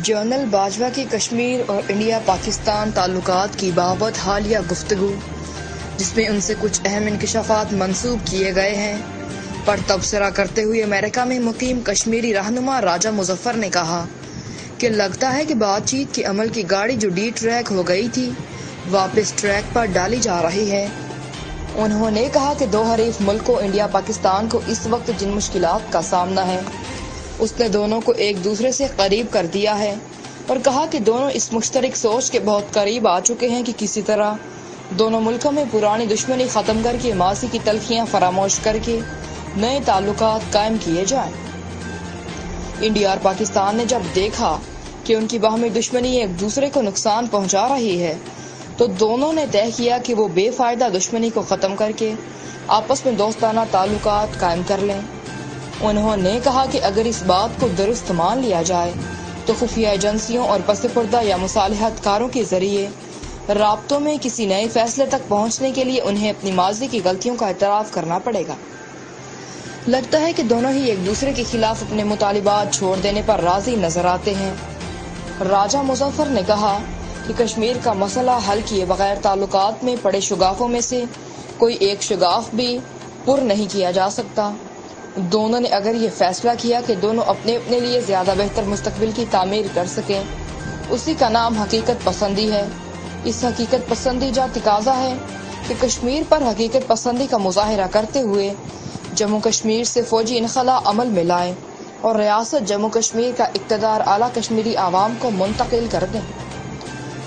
General Bajwa کی کشمیر اور India Pakistan تعلقات کی بابت حالیہ گفتگو، جس میں ان سے کچھ اہم انکشافات منسوب کیے گئے ہیں، پر تبصرہ کرتے ہوئے امریکہ میں مقیم کشمیری رہنما راجہ مظفر نے کہا کہ لگتا ہے کہ بات چیت کے عمل کی گاڑی جو ڈی ٹریک ہو گئی تھی واپس ٹریک پر ڈالی جا رہی ہے۔ انہوں نے کہا کہ دو حریف ملکوں انڈیا پاکستان کو اس وقت جن مشکلات کا سامنا ہے اس نے دونوں کو ایک دوسرے سے قریب کر دیا ہے، اور کہا کہ دونوں اس مشترک سوچ کے بہت قریب آ چکے ہیں کہ کسی طرح دونوں ملکوں میں پرانی دشمنی ختم کر کے ماضی کی تلخیاں فراموش کر کے نئے تعلقات قائم کیے جائیں۔ انڈیا اور پاکستان نے جب دیکھا کہ ان کی باہمی دشمنی ایک دوسرے کو نقصان پہنچا رہی ہے تو دونوں نے طے کیا کہ وہ بے فائدہ دشمنی کو ختم کر کے آپس میں دوستانہ تعلقات قائم کر لیں۔ انہوں نے کہا کہ اگر اس بات کو درست مان لیا جائے تو خفیہ ایجنسیوں اور پس پردہ یا مصالحت کاروں کے ذریعے رابطوں میں کسی نئے فیصلے تک پہنچنے کے لیے انہیں اپنی ماضی کی غلطیوں کا اعتراف کرنا پڑے گا۔ لگتا ہے کہ دونوں ہی ایک دوسرے کے خلاف اپنے مطالبات چھوڑ دینے پر راضی نظر آتے ہیں۔ راجہ مظفر نے کہا کہ کشمیر کا مسئلہ حل کیے بغیر تعلقات میں پڑے شگافوں میں سے کوئی ایک شگاف بھی پر نہیں کیا جا سکتا۔ دونوں نے اگر یہ فیصلہ کیا کہ دونوں اپنے لیے زیادہ بہتر مستقبل کی تعمیر کر سکیں، اسی کا نام حقیقت پسندی ہے۔ اس حقیقت پسندی کا تقاضا ہے کہ کشمیر پر حقیقت پسندی کا مظاہرہ کرتے ہوئے جموں کشمیر سے فوجی انخلا عمل میں لائیں اور ریاست جموں کشمیر کا اقتدار اعلیٰ کشمیری عوام کو منتقل کر دیں۔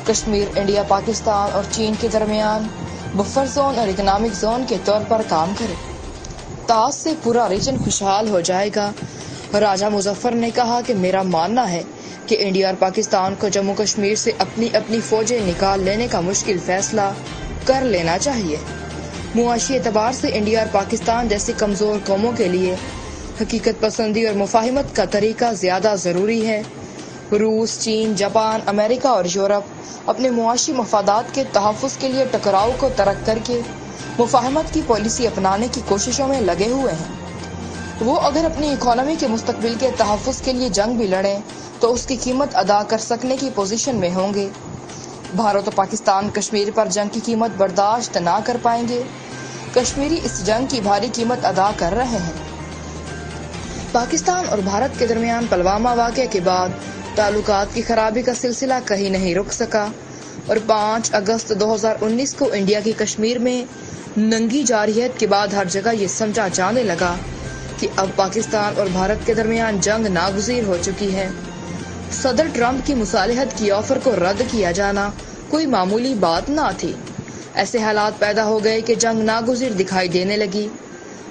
کشمیر انڈیا پاکستان اور چین کے درمیان بفر زون اور اکنامک زون کے طور پر کام کرے، تاج سے پورا ریجن خوشحال ہو جائے گا۔ راجہ مظفر نے کہا کہ میرا ماننا ہے کہ انڈیا اور پاکستان کو جموں کشمیر سے اپنی فوجیں نکال لینے کا مشکل فیصلہ کر لینا چاہیے۔ معاشی اعتبار سے انڈیا اور پاکستان جیسی کمزور قوموں کے لیے حقیقت پسندی اور مفاہمت کا طریقہ زیادہ ضروری ہے۔ روس، چین، جاپان، امریکہ اور یورپ اپنے معاشی مفادات کے تحفظ کے لیے ٹکراؤ کو ترک کر کے مفاہمت کی پالیسی اپنانے کی کوششوں میں لگے ہوئے ہیں۔ وہ اگر اپنی اکانومی کے مستقبل کے تحفظ کے لیے جنگ بھی لڑیں تو اس کی قیمت ادا کر سکنے کی پوزیشن میں ہوں گے۔ بھارت و پاکستان کشمیر پر جنگ کی قیمت برداشت نہ کر پائیں گے۔ کشمیری اس جنگ کی بھاری قیمت ادا کر رہے ہیں۔ پاکستان اور بھارت کے درمیان پلوامہ واقعے کے بعد تعلقات کی خرابی کا سلسلہ کہیں نہیں رک سکا، اور 5 اگست 2019 کو انڈیا کی کشمیر میں ننگی جارحیت کے بعد ہر جگہ یہ سمجھا جانے لگا کہ اب پاکستان اور بھارت کے درمیان جنگ ناگزیر ہو چکی ہے۔ صدر ٹرمپ کی مصالحت کی آفر کو رد کیا جانا کوئی معمولی بات نہ تھی۔ ایسے حالات پیدا ہو گئے کہ جنگ ناگزیر دکھائی دینے لگی۔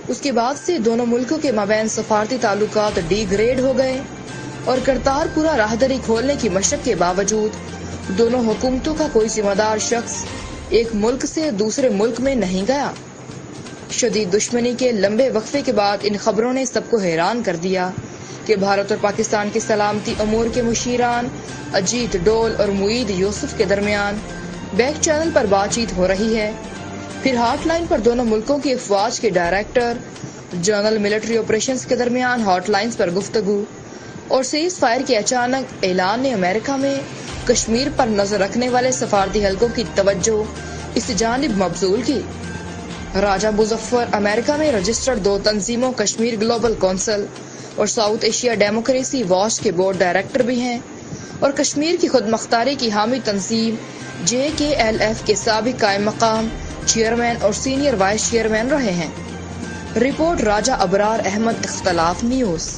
اس کے بعد سے دونوں ملکوں کے مابین سفارتی تعلقات ڈی گریڈ ہو گئے، اور کرتارپورہ راہداری کھولنے کی مشق کے باوجود دونوں حکومتوں کا کوئی ذمہ دار شخص ایک ملک سے دوسرے ملک میں نہیں گیا۔ شدید دشمنی کے لمبے وقفے کے بعد ان خبروں نے سب کو حیران کر دیا کہ بھارت اور پاکستان کے سلامتی امور کے مشیران اجیت ڈول اور معید یوسف کے درمیان بیک چینل پر بات چیت ہو رہی ہے۔ پھر ہاٹ لائن پر دونوں ملکوں کی افواج کے ڈائریکٹر جنرل ملٹری آپریشنز کے درمیان ہاٹ لائنز پر گفتگو، اور سیز فائر کے اچانک اعلان نے امریکہ میں کشمیر پر نظر رکھنے والے سفارتی حلقوں کی توجہ اس جانب مبذول کی۔ راجہ مظفر امریکہ میں رجسٹرڈ 2 تنظیموں کشمیر گلوبل کونسل اور ساؤتھ ایشیا ڈیموکریسی واچ کے بورڈ ڈائریکٹر بھی ہیں، اور کشمیر کی خود مختاری کی حامی تنظیم JKLF کے سابق قائم مقام چیئرمین اور سینئر وائس چیئرمین رہے ہیں۔ رپورٹ راجہ ابرار احمد، اختلاف نیوز۔